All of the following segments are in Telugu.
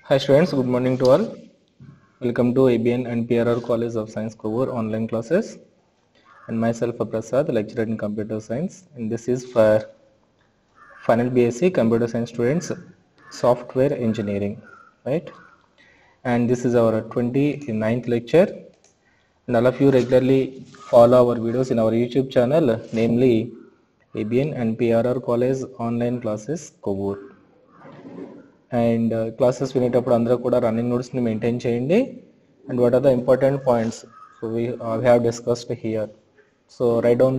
Hi students, good morning to all. Welcome to ABN and PRR College of Science Kovur online classes. And myself Prasad, lecturer in computer science. And this is for final BSc computer science students, software engineering, right? And this is our 29th lecture. And all of you regularly follow our videos in our YouTube channel, namely ABN and PRR College online classes Kovur. And classes వినేటప్పుడు అందరూ కూడా రన్నింగ్ నోట్స్ని మెయింటైన్ చేయండి and what are the important points so we have discussed here so write down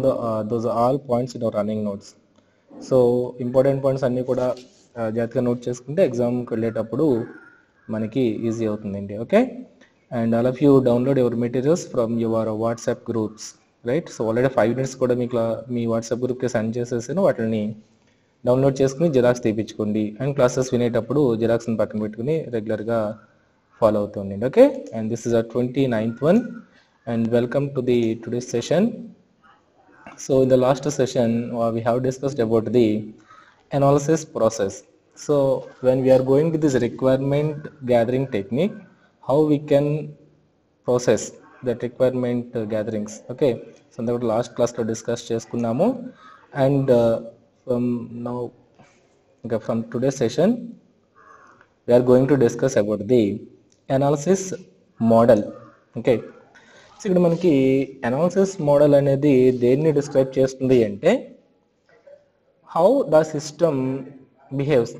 those all points in our running notes so important points అన్నీ కూడా జాగ్రత్తగా నోట్ చేసుకుంటే ఎగ్జామ్కి వెళ్ళేటప్పుడు మనకి ఈజీ అవుతుందండి okay and all of you download your materials from your WhatsApp groups right so already 5 minutes కూడా మీ వాట్సాప్ గ్రూప్కి సెండ్ చేసేసాను వాటిని డౌన్లోడ్ చేసుకుని జిరాక్స్ తీపించుకోండి అండ్ క్లాసెస్ వినేటప్పుడు జిరాక్స్ని పక్కన పెట్టుకుని రెగ్యులర్గా ఫాలో అవుతూ ఉండండి okay and this is a 29th one and welcome to the today's session. So in the last session we have discussed about the analysis process. So when we are going with this requirement gathering technique, how we can process that requirement gatherings okay so that last class lo discuss చేసుకున్నాము and from now from today's session we are going to discuss about the analysis model okay so ఇక్కడ మనకి అనాలిసిస్ మోడల్ అనేది దేన్ని డిస్క్రైబ్ చేస్తుంది అంటే how the system behaves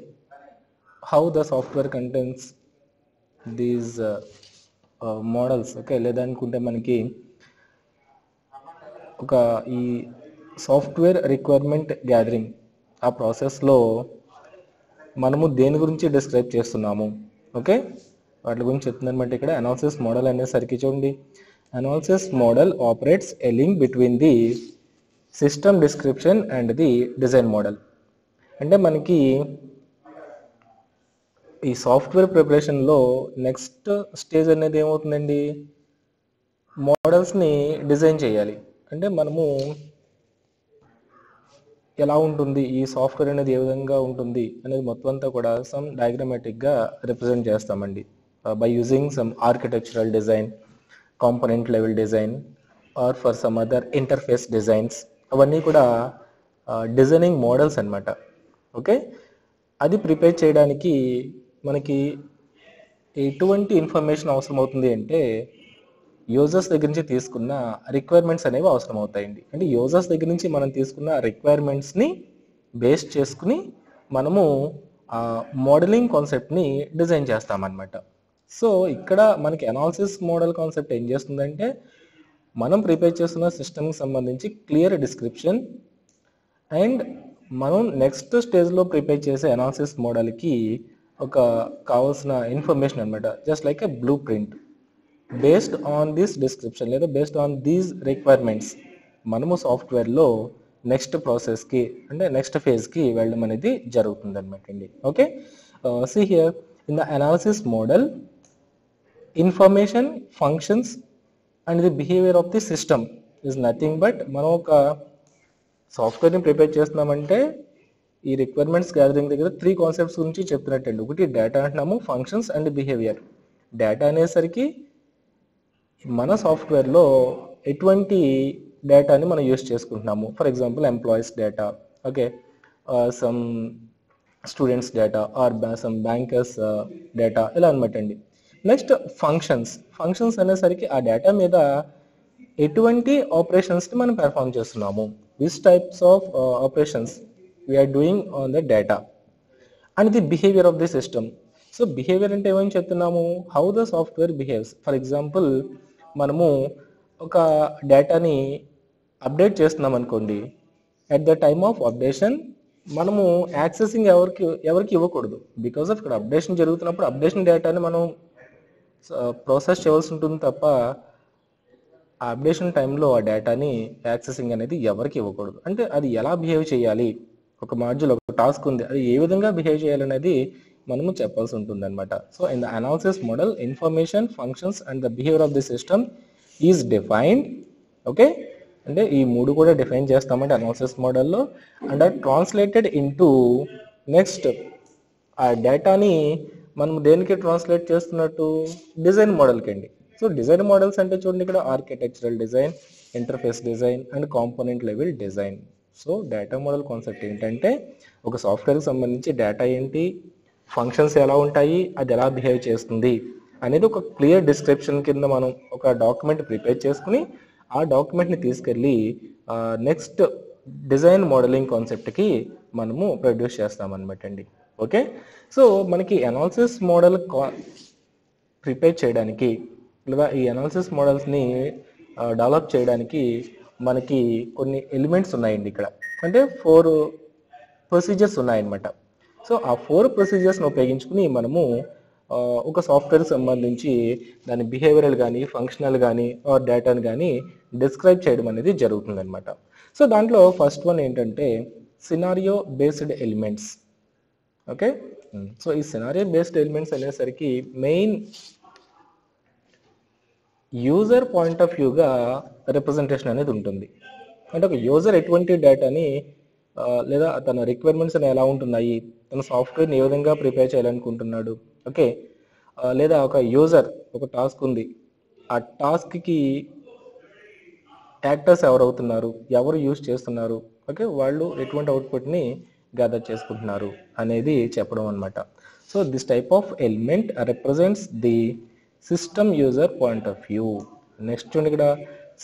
how the software contents these models okay లేదనుకుంటే మనకి ఒక ఈ సాఫ్ట్వేర్ రిక్వైర్మెంట్ గ్యాదరింగ్ ఆ ప్రాసెస్లో మనము దేని గురించి డిస్క్రైబ్ చేస్తున్నాము ఓకే వాటి గురించి చెప్తుందన్నమాట ఇక్కడ అనాలిసిస్ మోడల్ అనేసరికి చూడండి analysis model operates a link between the system description and the design model అంటే మనకి ఈ సాఫ్ట్వేర్ ప్రిపరేషన్లో నెక్స్ట్ స్టేజ్ అనేది ఏమవుతుందండి మోడల్స్ని డిజైన్ చేయాలి అంటే మనము ఎలా ఉంటుంది ఈ సాఫ్ట్వేర్ అనేది ఏ విధంగా ఉంటుంది అనేది మొత్తం అంతా కూడా సమ్ డయాగ్రమాటిక్గా రిప్రజెంట్ చేస్తామండి by using some architectural design component level design or for some other interface designs అవన్నీ కూడా డిజైనింగ్ మోడల్స్ అన్నమాట ఓకే అది ప్రిపేర్ చేయడానికి మనకి ఎటువంటి ఇన్ఫర్మేషన్ అవసరం అవుతుంది అంటే యూజర్స్ దగ్గర నుంచి తీసుకున్న రిక్వైర్మెంట్స్ అనేవి అవసరం అవుతాయండి అంటే యూజర్స్ దగ్గర నుంచి మనం తీసుకున్న రిక్వైర్మెంట్స్ని బేస్ చేసుకుని మనము మోడలింగ్ కాన్సెప్ట్ని డిజైన్ చేస్తామన్నమాట సో ఇక్కడ మనకి అనాలిసిస్ మోడల్ కాన్సెప్ట్ ఏం చేస్తుందంటే మనం ప్రిపేర్ చేస్తున్న సిస్టమ్కి సంబంధించి క్లియర్ డిస్క్రిప్షన్ అండ్ మనం నెక్స్ట్ స్టేజ్లో ప్రిపేర్ చేసే అనాలిసిస్ మోడల్కి ఒక కావాల్సిన ఇన్ఫర్మేషన్ అనమాట just like a blue print based on this description లేదా బేస్డ్ ఆన్ దీస్ రిక్వైర్మెంట్స్ మనము సాఫ్ట్వేర్లో నెక్స్ట్ ప్రాసెస్కి అంటే నెక్స్ట్ ఫేజ్కి వెళ్ళడం అనేది జరుగుతుంది అనమాట అండి okay see here in the analysis model information functions and the behaviour of the system is nothing but మనం ఒక సాఫ్ట్వేర్ని ప్రిపేర్ చేస్తున్నామంటే ఈ రిక్వైర్మెంట్స్ గ్యాదరింగ్ దగ్గర 3 కాన్సెప్ట్స్ గురించి చెప్తున్నట్టండి ఒకటి డేటా అంటున్నాము ఫంక్షన్స్ అండ్ బిహేవియర్ డేటా అనేసరికి మన సాఫ్ట్వేర్లో ఎటువంటి డేటాని మనం యూస్ చేసుకుంటున్నాము for example employees data okay some students data or some bankers data ఇలా అనమాట అండి నెక్స్ట్ ఫంక్షన్స్ అనేసరికి ఆ డేటా మీద ఎటువంటి ఆపరేషన్స్ని మనం పెర్ఫామ్ చేస్తున్నాము which types of operations we are doing on the data and the behaviour of the system so behaviour అంటే ఏమని చెప్తున్నాము how the software behaves for example మనము ఒక డేటాని అప్డేట్ చేస్తున్నాం అనుకోండి at the time of updation మనము యాక్సెసింగ్ ఎవరికి ఇవ్వకూడదు బికాస్ ఆఫ్ ఇక్కడ అప్డేషన్ జరుగుతున్నప్పుడు అప్డేషన్ డేటాని మనం ప్రాసెస్ చేయాల్సి ఉంటుంది తప్ప ఆ అప్డేషన్ టైంలో ఆ డేటాని యాక్సెసింగ్ అనేది ఎవరికి ఇవ్వకూడదు అంటే అది ఎలా బిహేవ్ చేయాలి ఒక మాడ్యూల్ ఒక టాస్క్ ఉంది అది ఏ విధంగా బిహేవ్ చేయాలనేది మనము చెప్పాల్సి ఉంటుంది అనమాట so in the analysis model information functions and the behaviour of the system is defined okay అంటే ఈ 3 కూడా డిఫైన్ చేస్తామంటే అనాలిసిస్ మోడల్లో and are translated into next ఆ డేటాని మనం దేనికి ట్రాన్స్లేట్ చేస్తున్నట్టు డిజైన్ మోడల్కి అండి. సో డిజైన్ మోడల్స్ అంటే చూడండి ఇక్కడ architectural design, interface design and component level design. So data model concept ఏంటంటే ఒక సాఫ్ట్వేర్కి సంబంధించి డేటా ఏంటి, ఫంక్షన్స్ ఎలా ఉంటాయి, అది ఎలా బిహేవ్ చేస్తుంది అనేది ఒక క్లియర్ డిస్క్రిప్షన్ కింద మనం ఒక డాక్యుమెంట్ ప్రిపేర్ చేసుకుని ఆ డాక్యుమెంట్ని తీసుకెళ్ళి నెక్స్ట్ డిజైన్ మోడలింగ్ కాన్సెప్ట్కి మనము ప్రొడ్యూస్ చేస్తామన్నమాట అండి. ఓకే, సో మనకి అనాలిసిస్ మోడల్ ప్రిపేర్ చేయడానికి లేదా ఈ అనాలిసిస్ మోడల్స్ని డెవలప్ చేయడానికి మనకి కొన్ని ఎలిమెంట్స్ ఉన్నాయండి ఇక్కడ. అంటే 4 ప్రొసీజర్స్ ఉన్నాయన్నమాట. సో ఆ 4 ప్రొసీజర్స్ని ఉపయోగించుకుని మనము ఒక సాఫ్ట్వేర్కి సంబంధించి దాని బిహేవియరల్ కానీ ఫంక్షనల్ కానీ డేటాను కానీ డిస్క్రైబ్ చేయడం అనేది జరుగుతుందన్నమాట. సో దాంట్లో ఫస్ట్ వన్ ఏంటంటే scenario based elements. Okay, so ఈ సినారియో బేస్డ్ ఎలిమెంట్స్ అనేసరికి మెయిన్ యూజర్ పాయింట్ ఆఫ్ వ్యూగా రిప్రజెంటేషన్ అనేది ఉంటుంది. అంటే ఒక యూజర్ ఎటువంటి డేటాని లేదా తన రిక్వైర్మెంట్స్ ఎలా ఉంటున్నాయి, తన సాఫ్ట్వేర్ని ఏ విధంగా ప్రిపేర్ చేయాలనుకుంటున్నాడు, ఓకే, లేదా ఒక యూజర్ ఒక టాస్క్ ఉంది, ఆ టాస్క్కి యాక్టర్స్ ఎవరు అవుతున్నారు, ఎవరు యూజ్ చేస్తున్నారు, ఓకే, వాళ్ళు ఎటువంటి అవుట్పుట్ని గ్యాదర్ చేసుకుంటున్నారు అనేది చెప్పడం అనమాట. So this type of element represents the system user point of view. Next చూడండి ఇక్కడ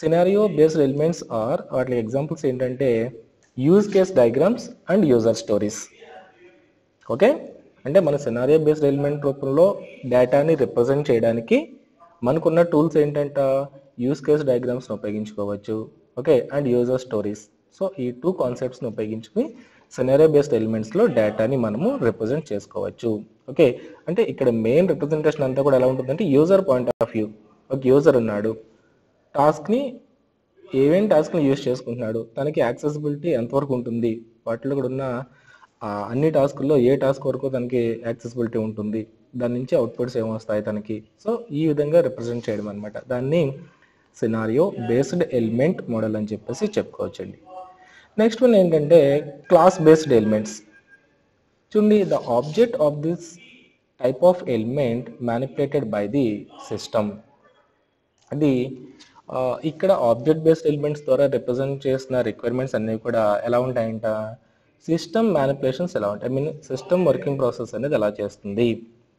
సినారియో బేస్డ్ ఎలిమెంట్స్ ఆర్ వాటి ఎగ్జాంపుల్స్ ఏంటంటే use case diagrams and user stories. Okay, అంటే మన సినారియో బేస్డ్ ఎలిమెంట్ రూపంలో డేటాని రిప్రజెంట్ చేయడానికి మనకున్న టూల్స్ ఏంటంట యూజ్ కేస్ డయాగ్రామ్స్ని ఉపయోగించుకోవచ్చు, okay, and user stories. So ఈ 2 కాన్సెప్ట్స్ని ఉపయోగించుకుని సినారియో బేస్డ్ ఎలిమెంట్స్లో డేటాని మనము రిప్రజెంట్ చేసుకోవచ్చు. ఓకే, అంటే ఇక్కడ మెయిన్ రిప్రజెంటేషన్ అంతా కూడా ఎలా ఉంటుందంటే యూజర్ పాయింట్ ఆఫ్ వ్యూ. ఒక యూజర్ ఉన్నాడు, టాస్క్ని ఏమేమి టాస్క్ని యూజ్ చేసుకుంటున్నాడు, తనకి యాక్సెసిబిలిటీ ఎంతవరకు ఉంటుంది, వాటిలో కూడా ఉన్న అన్ని టాస్కుల్లో ఏ టాస్క్ వరకు తనకి యాక్సెసిబిలిటీ ఉంటుంది, దాని నుంచి అవుట్పుట్స్ ఏమొస్తాయి తనకి. సో ఈ విధంగా రిప్రజెంట్ చేయడం అనమాట. దాన్ని సినారియో బేస్డ్ ఎలిమెంట్ మోడల్ అని చెప్పేసి చెప్పుకోవచ్చండి. నెక్స్ట్ వన్ ఏంటంటే క్లాస్ బేస్డ్ ఎలిమెంట్స్. చూడండి, the object of this type of element manipulated by the system. అది ఇక్కడ ఆబ్జెక్ట్ బేస్డ్ ఎలిమెంట్స్ ద్వారా రిప్రజెంట్ చేసిన రిక్వైర్మెంట్స్ అన్నీ కూడా ఎలా ఉంటాయంట, సిస్టమ్ మ్యానిపులేషన్స్ ఎలా ఉంటాయి, I mean system working process అనేది ఎలా చేస్తుంది,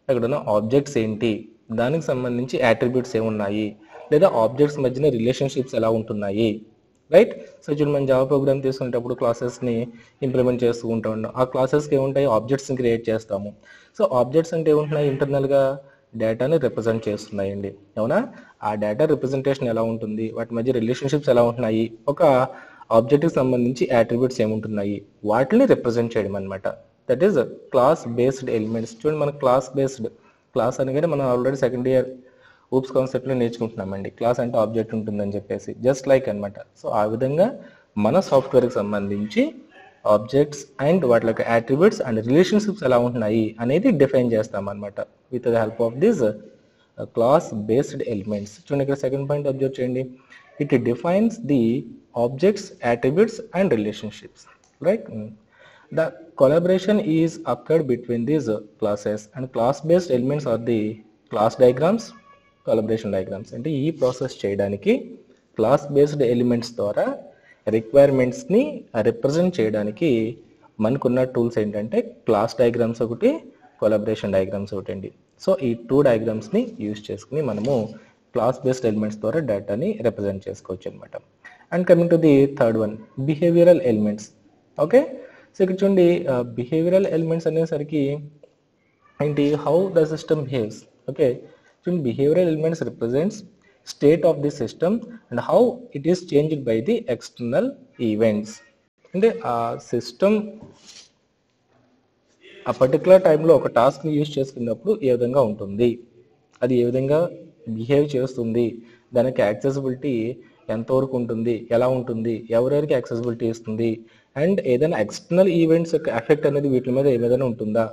అక్కడ ఉన్న ఆబ్జెక్ట్స్ ఏంటి, దానికి సంబంధించి యాట్రిబ్యూట్స్ ఏమున్నాయి, లేదా ఆబ్జెక్ట్స్ మధ్యన రిలేషన్షిప్స్ ఎలా ఉంటున్నాయి, రైట్. సో చూడండి, మనం జావా ప్రోగ్రామ్ తీసుకునేటప్పుడు క్లాసెస్ని ఇంప్లిమెంట్ చేస్తూ ఉంటాం. ఆ క్లాసెస్కి ఏముంటాయి, ఆబ్జెక్ట్స్ని క్రియేట్ చేస్తాము. సో ఆబ్జెక్ట్స్ అంటే ఏముంటున్నాయి, ఇంటర్నల్గా డేటాని రిప్రజెంట్ చేస్తున్నాయండి, అవునా. ఆ డేటా రిప్రజెంటేషన్ ఎలా ఉంటుంది, వాటి మధ్య రిలేషన్షిప్స్ ఎలా ఉంటున్నాయి, ఒక ఆబ్జెక్ట్కి సంబంధించి యాట్రిబ్యూట్స్ ఏముంటున్నాయి, వాటిని రిప్రజెంట్ చేయడం అనమాట. That is class based elements. చూడండి, మన క్లాస్ బేస్డ్, క్లాస్ అనగానే మనం ఆల్రెడీ సెకండ్ ఇయర్ ఊప్స్ కాన్సెప్ట్లో నేర్చుకుంటున్నామండి. క్లాస్ అంటే ఆబ్జెక్ట్ ఉంటుందని చెప్పేసి, జస్ట్ లైక్ అనమాట. సో ఆ విధంగా మన సాఫ్ట్వేర్కి సంబంధించి ఆబ్జెక్ట్స్ అండ్ వాటి యొక్క యాట్రిబ్యూట్స్ అండ్ రిలేషన్షిప్స్ ఎలా ఉంటున్నాయి అనేది డిఫైన్ చేస్తాం అనమాట with the help of this class based elements. చూడండి, ఇక్కడ సెకండ్ పాయింట్ అబ్జర్వ్ చేయండి. It defines the objects, attributes and relationships, right. The collaboration is occurred between these classes and class based elements are the class diagrams, collaboration diagrams. అంటే ఈ ప్రాసెస్ చేయడానికి క్లాస్ బేస్డ్ ఎలిమెంట్స్ ద్వారా రిక్వైర్మెంట్స్ని రిప్రజెంట్ చేయడానికి మనకున్న టూల్స్ ఏంటంటే క్లాస్ డయాగ్రామ్స్ ఒకటి, కొలాబరేషన్ డయాగ్రామ్స్ ఒకటి అండి. సో ఈ 2 డయాగ్రామ్స్ని యూజ్ చేసుకుని మనము క్లాస్ బేస్డ్ ఎలిమెంట్స్ ద్వారా డేటాని రిప్రజెంట్ చేసుకోవచ్చు అనమాట. And coming to the third one, behavioural elements. Okay, so ఇక్కడ చూడండి, బిహేవియరల్ ఎలిమెంట్స్ అనేసరికి ఏంటి, how the system behaves. Okay, చూడండి, behavioural elements represents state of the system and how it is changed by the external events. అంటే ఆ సిస్టమ్ ఆ పర్టికులర్ టైంలో ఒక టాస్క్ని యూజ్ చేసుకున్నప్పుడు ఏ విధంగా ఉంటుంది, అది ఏ విధంగా బిహేవ్ చేస్తుంది, దానికి యాక్సెసిబిలిటీ ఎంతవరకు ఉంటుంది, ఎలా ఉంటుంది, ఎవరెవరికి యాక్సెసిబిలిటీ ఇస్తుంది, అండ్ ఏదైనా ఎక్స్టర్నల్ ఈవెంట్స్ యొక్క ఎఫెక్ట్ అనేది వీటి మీద ఏదైనా ఉంటుందా.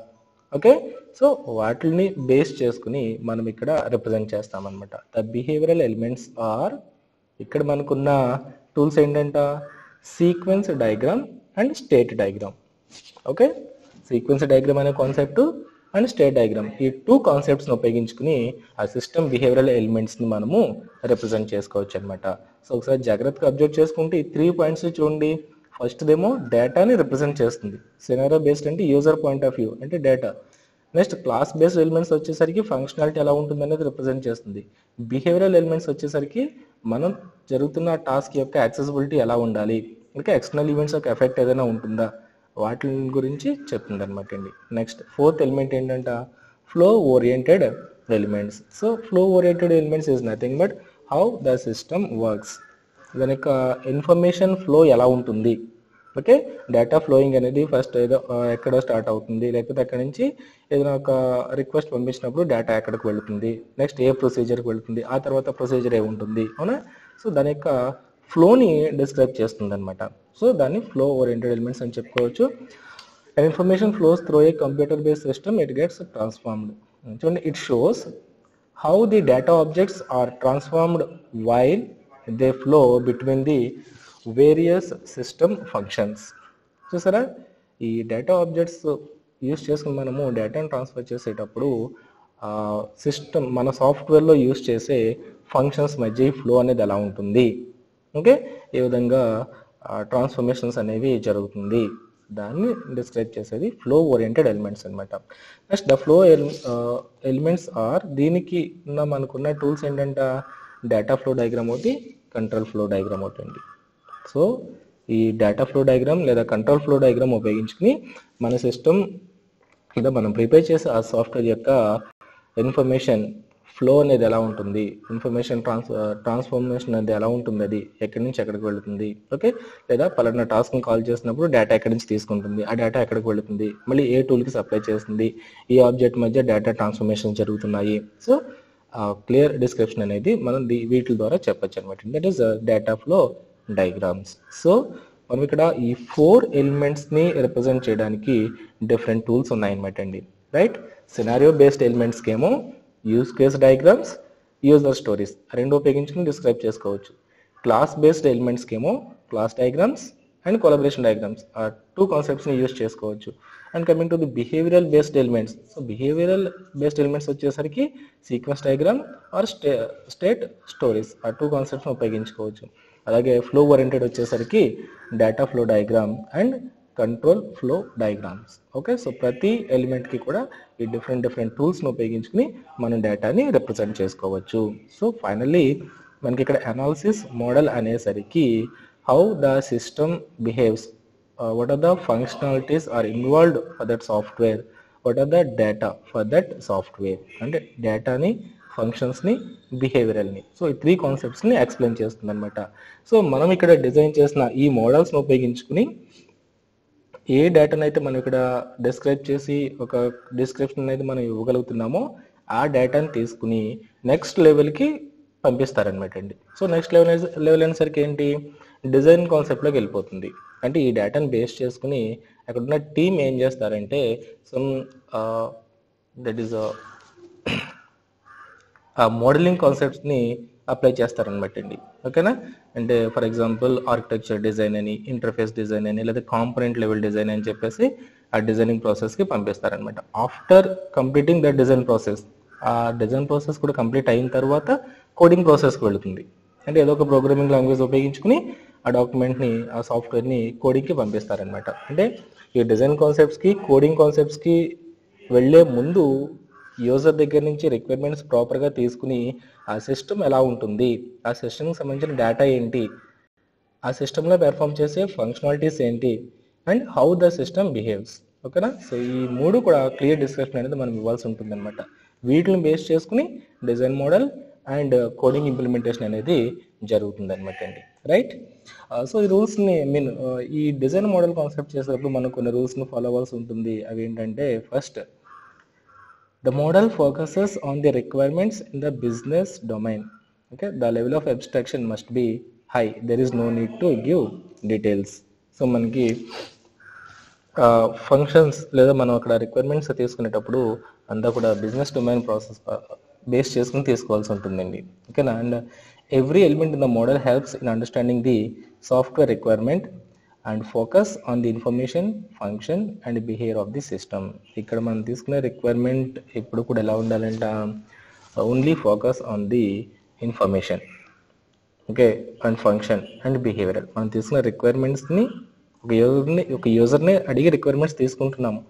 ఓకే, సో వాటిని బేస్ చేసుకుని మనం ఇక్కడ రిప్రజెంట్ చేస్తామన్నమాట. ద బిహేవియరల్ ఎలిమెంట్స్ ఆర్, ఇక్కడ మనకున్న టూల్స్ ఏంటంట, sequence diagram and state diagram. Okay, sequence diagram అనే కాన్సెప్ట్ అండ్ స్టేట్ డయాగ్రామ్. ఈ 2 కాన్సెప్ట్స్ని ఉపయోగించుకుని ఆ సిస్టమ్ బిహేవియరల్ ఎలిమెంట్స్ని మనము రిప్రజెంట్ చేసుకోవచ్చు అనమాట. సో ఒకసారి జాగ్రత్తగా అబ్జర్వ్ చేసుకుంటే ఈ 3 పాయింట్స్ చూడండి. ఫస్ట్దేమో డేటాని రిప్రజెంట్ చేస్తుంది. సినారియో బేస్డ్ అంటే యూజర్ పాయింట్ ఆఫ్ వ్యూ అంటే data. Next class based elements వచ్చేసరికి ఫంక్షనాలిటీ ఎలా ఉంటుంది అనేది రిప్రజెంట్ చేస్తుంది. బిహేవియరల్ ఎలిమెంట్స్ వచ్చేసరికి మనం జరుగుతున్న టాస్క్ యొక్క యాక్సెసిబిలిటీ ఎలా ఉండాలి, ఇంకా ఎక్స్టర్నల్ ఈవెంట్స్ యొక్క ఎఫెక్ట్ ఏదైనా ఉంటుందా, వాటి గురించి చెప్తుంది అనమాట అండి. నెక్స్ట్ ఫోర్త్ ఎలిమెంట్ ఏంటంటే flow oriented elements. So flow oriented elements is nothing but how the system works. దాని యొక్క ఇన్ఫర్మేషన్ ఫ్లో ఎలా ఉంటుంది. ఓకే, డేటా ఫ్లోయింగ్ అనేది ఫస్ట్ ఏదో ఎక్కడో స్టార్ట్ అవుతుంది, లేకపోతే అక్కడ నుంచి ఏదైనా ఒక రిక్వెస్ట్ పంపించినప్పుడు డేటా ఎక్కడికి వెళుతుంది, నెక్స్ట్ ఏ ప్రొసీజర్కి వెళుతుంది, ఆ తర్వాత ప్రొసీజర్ ఏముంటుంది, అవునా. సో దాని యొక్క ఫ్లోని డిస్క్రైబ్ చేస్తుంది అనమాట. సో దాన్ని ఫ్లో ఓరియంటెడ్ ఎలిమెంట్స్ అని చెప్పుకోవచ్చు. And information flows through a computer based system, it gets transformed. చూడండి, it shows how the data objects are transformed while they flow between the various system functions. చూసారా, ఈ డేటా ఆబ్జెక్ట్స్ యూజ్ చేసుకుని మనము డేటాను ట్రాన్స్ఫర్ చేసేటప్పుడు సిస్టమ్ మన సాఫ్ట్వేర్లో యూజ్ చేసే ఫంక్షన్స్ మధ్య ఈ ఫ్లో అనేది ఎలా ఉంటుంది, ఓకే, ఏ విధంగా ట్రాన్స్ఫర్మేషన్స్ అనేవి జరుగుతుంది, దాన్ని డిస్క్రైబ్ చేసేది ఫ్లో ఓరియంటెడ్ ఎలిమెంట్స్ అనమాట. Next the flow elements are, దీనికి మనకున్న టూల్స్ ఏంటంటే డేటా ఫ్లో డయాగ్రామ్ ఒకటి, కంట్రోల్ ఫ్లో డయాగ్రామ్ ఒకటి అండి. సో ఈ డేటా ఫ్లో డయాగ్రామ్ లేదా కంట్రోల్ ఫ్లో డయాగ్రామ్ ఉపయోగించుకుని మన సిస్టమ్ లేదా మనం ప్రిపేర్ చేసే ఆ సాఫ్ట్వేర్ యొక్క ఇన్ఫర్మేషన్ ఫ్లో అనేది ఎలా ఉంటుంది, ఇన్ఫర్మేషన్ ట్రాన్స్ఫర్మేషన్ అనేది ఎలా ఉంటుంది, అది ఎక్కడి నుంచి ఎక్కడికి వెళుతుంది, ఓకే, లేదా పలానా టాస్క్ని కాల్ చేసినప్పుడు డేటా ఎక్కడి నుంచి తీసుకుంటుంది, ఆ డేటా ఎక్కడికి వెళుతుంది, మళ్ళీ ఏ టూల్కి సప్లై చేస్తుంది, ఈ ఆబ్జెక్ట్ మధ్య డేటా ట్రాన్స్ఫర్మేషన్ జరుగుతున్నాయి. సో క్లియర్ డిస్క్రిప్షన్ అనేది మనం వీటి ద్వారా చెప్పచ్చు అనమాట. That is data flow diagrams. So మనం ఇక్కడ ఈ 4 ఎలిమెంట్స్ని రిప్రజెంట్ చేయడానికి డిఫరెంట్ టూల్స్ ఉన్నాయన్నమాట అండి. రైట్, సినారియో బేస్డ్ ఎలిమెంట్స్కి ఏమో use case diagrams, user stories రెండు ఉపయోగించుకుని డిస్క్రైబ్ చేసుకోవచ్చు. క్లాస్ బేస్డ్ ఎలిమెంట్స్కి ఏమో class diagrams and collaboration diagrams, ఆ 2 కాన్సెప్ట్స్ని యూజ్ చేసుకోవచ్చు. And coming to the behavioural based elements, so behavioural based elements వచ్చేసరికి sequence diagram or state stories, ఆ 2 కాన్సెప్ట్స్ని ఉపయోగించుకోవచ్చు. అలాగే ఫ్లో ఓరియంటెడ్ వచ్చేసరికి data flow diagram and control flow diagrams. Okay, so ప్రతి ఎలిమెంట్కి కూడా ఈ డిఫరెంట్ టూల్స్ని ఉపయోగించుకుని మనం డేటాని రిప్రజెంట్ చేసుకోవచ్చు. సో ఫైనల్లీ మనకి ఇక్కడ అనాలిసిస్ మోడల్ అనేసరికి how the system behaves, what are the functionalities are involved for that software, what are the data for that software, అంటే డేటాని, ఫంక్షన్స్ని, బిహేవియరల్ని, సో ఈ 3 కాన్సెప్ట్స్ని ఎక్స్ప్లెయిన్ చేస్తుంది అనమాట. సో మనం ఇక్కడ డిజైన్ చేసిన ఈ మోడల్స్ని ఉపయోగించుకుని ఏ డేటాను అయితే మనం ఇక్కడ డిస్క్రైబ్ చేసి ఒక డిస్క్రిప్షన్ అనేది మనం ఇవ్వగలుగుతున్నామో ఆ డేటాని తీసుకుని నెక్స్ట్ లెవెల్కి పంపిస్తారనమాట అండి. సో నెక్స్ట్ లెవెల్ అనేసరికి ఏంటి, డిజైన్ కాన్సెప్ట్లోకి వెళ్ళిపోతుంది. అంటే ఈ డేటాను బేస్ చేసుకుని అక్కడ ఉన్న టీమ్ ఏం చేస్తారంటే some that is uh modelling కాన్సెప్ట్స్ని అప్లై చేస్తారనమాట అండి. ఓకేనా, అంటే ఫర్ ఎగ్జాంపుల్ ఆర్కిటెక్చర్ డిజైన్ అని, ఇంటర్ఫేస్ డిజైన్ అని, లేదా కాంపోనెంట్ లెవెల్ డిజైన్ అని చెప్పేసి ఆ డిజైనింగ్ ప్రాసెస్కి పంపిస్తారనమాట. After completing the design process, ఆ డిజైన్ ప్రాసెస్ కూడా కంప్లీట్ అయిన తర్వాత కోడింగ్ ప్రాసెస్కి వెళుతుంది. అంటే ఏదో ఒక ప్రోగ్రామింగ్ లాంగ్వేజ్ ఉపయోగించుకుని ఆ డాక్యుమెంట్ని, ఆ సాఫ్ట్వేర్ని కోడింగ్కి పంపిస్తారనమాట. అంటే ఈ డిజైన్ కాన్సెప్ట్స్కి, కోడింగ్ కాన్సెప్ట్స్కి వెళ్ళే ముందు యూజర్ దగ్గర నుంచి రిక్వైర్మెంట్స్ ప్రాపర్గా తీసుకుని ఆ సిస్టమ్ ఎలా ఉంటుంది, ఆ సిస్టమ్కి సంబంధించిన డేటా ఏంటి, ఆ సిస్టంలో పెర్ఫామ్ చేసే ఫంక్షనాలిటీస్ ఏంటి, and how the system behaves. ఓకేనా, సో ఈ 3 కూడా క్లియర్ డిస్క్రిప్షన్ అనేది మనం ఇవ్వాల్సి ఉంటుంది అనమాట. వీటిని బేస్ చేసుకుని design model and coding implementation అనేది జరుగుతుంది అనమాట అండి. రైట్, సో ఈ రూల్స్ని ఈ డిజైన్ మోడల్ కాన్సెప్ట్ చేసేటప్పుడు మనం కొన్ని రూల్స్ని ఫాలో అవ్వాల్సి ఉంటుంది. అవి ఏంటంటే, first the model focuses on the requirements in the business domain. Okay, the level of abstraction must be high, there is no need to give details. So మనకి ఫంక్షన్స్ లేదా మనం అక్కడ రిక్వైర్మెంట్స్ తీసుకునేటప్పుడు అంతా కూడా బిజినెస్ డొమైన్ ప్రాసెస్ బేస్ చేసుకుని తీసుకోవాల్సి ఉంటుందండి. ఓకేనా, and every element in the model helps in understanding the software requirement and focus on the information, function and behaviour of the system. ఇక్కడ మనం తీసుకునే రిక్వైర్మెంట్ ఎప్పుడు కూడా ఎలా ఉండాలంట, only focus on the information, okay, and function and behaviour. మనం తీసుకున్న రిక్వైర్మెంట్స్ని ఒక యూజర్ని అడిగి రిక్వైర్మెంట్స్ తీసుకుంటున్నాము.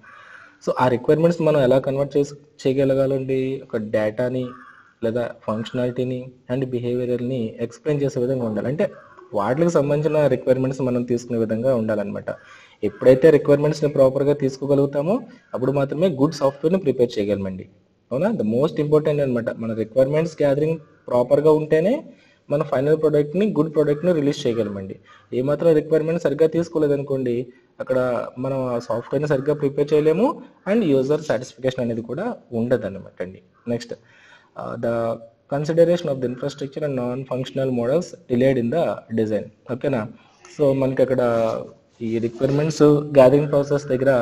సో ఆ రిక్వైర్మెంట్స్ మనం ఎలా కన్వర్ట్ చేయగలగాలండి, ఒక డేటాని లేదా ఫంక్షనాలిటీని అండ్ బిహేవియర్ని ఎక్స్ప్లెయిన్ చేసే విధంగా ఉండాలి. అంటే వాటికి సంబంధించిన రిక్వైర్మెంట్స్ మనం తీసుకునే విధంగా ఉండాలన్నమాట. ఎప్పుడైతే రిక్వైర్మెంట్స్ని ప్రాపర్గా తీసుకోగలుగుతామో అప్పుడు మాత్రమే గుడ్ సాఫ్ట్వేర్ని ప్రిపేర్ చేయగలమండి. అవునా, ద మోస్ట్ ఇంపార్టెంట్ అనమాట. మన రిక్వైర్మెంట్స్ గ్యాదరింగ్ ప్రాపర్గా ఉంటేనే మన ఫైనల్ ప్రోడక్ట్ని, గుడ్ ప్రోడక్ట్ని రిలీజ్ చేయగలమండి. ఏమాత్రం రిక్వైర్మెంట్ సరిగ్గా తీసుకోలేదనుకోండి, అక్కడ మనం ఆ సాఫ్ట్వేర్ని సరిగ్గా ప్రిపేర్ చేయలేము అండ్ యూజర్ సాటిస్ఫికేషన్ అనేది కూడా ఉండదు అనమాట అండి. Next, the consideration of the infrastructure and non functional models delayed in the design. ఓకేనా, సో మనకి అక్కడ ఈ రిక్వైర్మెంట్స్ గ్యాదరింగ్ ప్రాసెస్ దగ్గర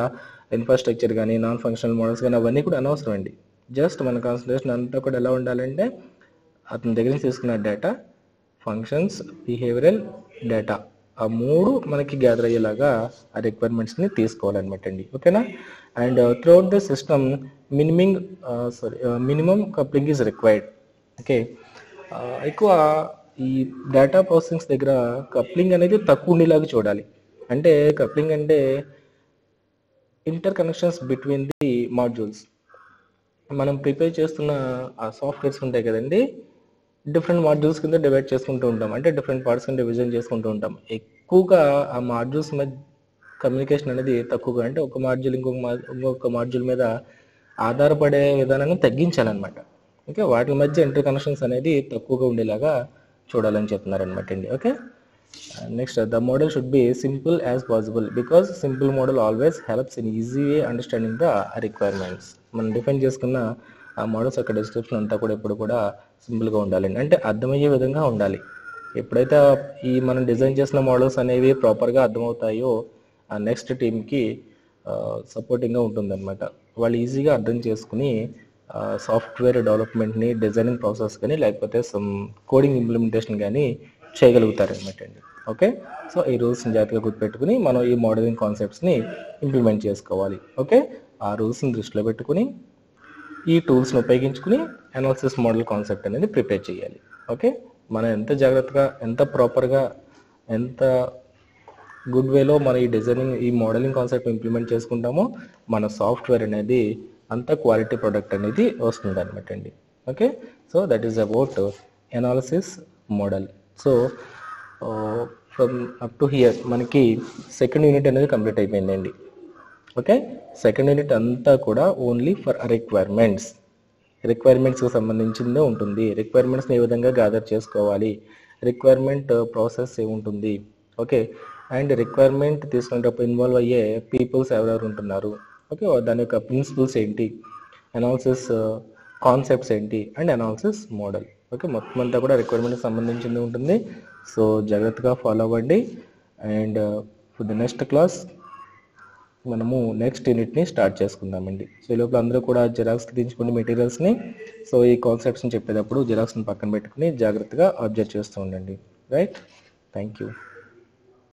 ఇన్ఫ్రాస్ట్రక్చర్ కానీ నాన్ ఫంక్షనల్ మోడల్స్ కానీ అవన్నీ కూడా అనవసరం అండి. జస్ట్ మన కాన్సన్ట్రేషన్ అంతా కూడా ఎలా ఉండాలంటే అతని దగ్గర నుంచి తీసుకున్న డేటా, ఫంక్షన్స్, బిహేవియరల్ డేటా, ఆ మూడు మనకి గ్యాదర్ అయ్యేలాగా ఆ రిక్వైర్మెంట్స్ని తీసుకోవాలన్నమాట అండి. ఓకేనా, and throughout the system minimum coupling is required. Okay, ఎక్కువ ఈ డేటా ప్రాసెసింగ్స్ దగ్గర కప్లింగ్ అనేది తక్కువ ఉండేలాగా చూడాలి. అంటే కప్లింగ్ అంటే inter connections between the modules. మనం ప్రిపేర్ చేస్తున్న ఆ సాఫ్ట్వేర్స్ ఉంటాయి కదండి, డిఫరెంట్ మాడ్యూల్స్ కింద డివైడ్ చేసుకుంటూ ఉంటాం, అంటే డిఫరెంట్ పార్ట్స్ కింద డివిజన్ చేసుకుంటూ ఉంటాం. ఎక్కువగా ఆ మాడ్యూల్స్ మధ్య కమ్యూనికేషన్ అనేది తక్కువగా, అంటే ఒక మాడ్యూల్ ఇంకొక మాడ్యూల్ మీద ఆధారపడే విధానాన్ని తగ్గించాలన్నమాట. ఓకే, వాటి మధ్య ఇంటర్ కనెక్షన్స్ అనేది తక్కువగా ఉండేలాగా చూడాలని చెప్తున్నారనమాట అండి. Okay, next, the model should be simple as possible because simple model always helps in easy way understanding the requirements. మనం డిఫైన్ చేసుకున్న ఆ మోడల్స్ యొక్క డిస్క్రిప్షన్ అంతా కూడా ఎప్పుడు కూడా సింపుల్గా ఉండాలండి, అంటే అర్థమయ్యే విధంగా ఉండాలి. ఎప్పుడైతే ఈ మనం డిజైన్ చేసిన మోడల్స్ అనేవి ప్రాపర్గా అర్థమవుతాయో ఆ నెక్స్ట్ టీమ్కి సపోర్టింగ్గా ఉంటుందన్నమాట. వాళ్ళు ఈజీగా అర్థం చేసుకుని సాఫ్ట్వేర్ డెవలప్మెంట్ని, డిజైనింగ్ ప్రాసెస్ కానీ లేకపోతే సమ్ కోడింగ్ ఇంప్లిమెంటేషన్ కానీ చేయగలుగుతారనమాట అండి. ఓకే, సో ఈ రూల్స్ని జాగ్రత్తగా గుర్తుపెట్టుకుని మనం ఈ మోడలింగ్ కాన్సెప్ట్స్ని ఇంప్లిమెంట్ చేసుకోవాలి. ఓకే, ఆ రూల్స్ని దృష్టిలో పెట్టుకుని ఈ టూల్స్ని ఉపయోగించుకుని అనాలిసిస్ మోడల్ కాన్సెప్ట్ అనేది ప్రిపేర్ చేయాలి. ఓకే, మనం ఎంత జాగ్రత్తగా, ఎంత ప్రాపర్గా, ఎంత గుడ్ వేలో మన ఈ డిజైనింగ్, ఈ మోడలింగ్ కాన్సెప్ట్ ఇంప్లిమెంట్ చేసుకుంటామో మన సాఫ్ట్వేర్ అనేది అంత క్వాలిటీ ప్రోడక్ట్ అనేది వస్తుంది అనమాట అండి. Okay, so that is about analysis model. So from up to hear మనకి సెకండ్ యూనిట్ అనేది కంప్లీట్ అయిపోయిందండి. ఓకే, సెకండ్ యూనిట్ అంతా కూడా ఓన్లీ ఫర్ రిక్వైర్మెంట్స్కి సంబంధించిందే ఉంటుంది. రిక్వైర్మెంట్స్ని ఏ విధంగా గ్యాదర్ చేసుకోవాలి, రిక్వైర్మెంట్ ప్రాసెస్ ఏముంటుంది, ఓకే, అండ్ రిక్వైర్మెంట్ తీసుకునేటప్పుడు ఇన్వాల్వ్ అయ్యే పీపుల్స్ ఎవరెవరు ఉంటున్నారు, ఓకే, దాని యొక్క ప్రిన్సిపల్స్ ఏంటి, అనాలిసిస్ కాన్సెప్ట్స్ ఏంటి అండ్ అనాలిసిస్ మోడల్. ఓకే, మొత్తం అంతా కూడా రిక్వైర్మెంట్కి సంబంధించింది ఉంటుంది. సో జాగ్రత్తగా ఫాలో అవ్వండి. And for the next class మనము నెక్స్ట్ యూనిట్ని స్టార్ట్ చేసుకుందామండి. సో ఈ లోపల అందరూ కూడా జిరాక్స్కి తీయించుకోండి మెటీరియల్స్ని. సో ఈ కాన్సెప్ట్స్ని చెప్పేటప్పుడు జిరాక్స్ని పక్కన పెట్టుకుని జాగ్రత్తగా అబ్జర్వ్ చేస్తూ ఉండండి. Right, thank you.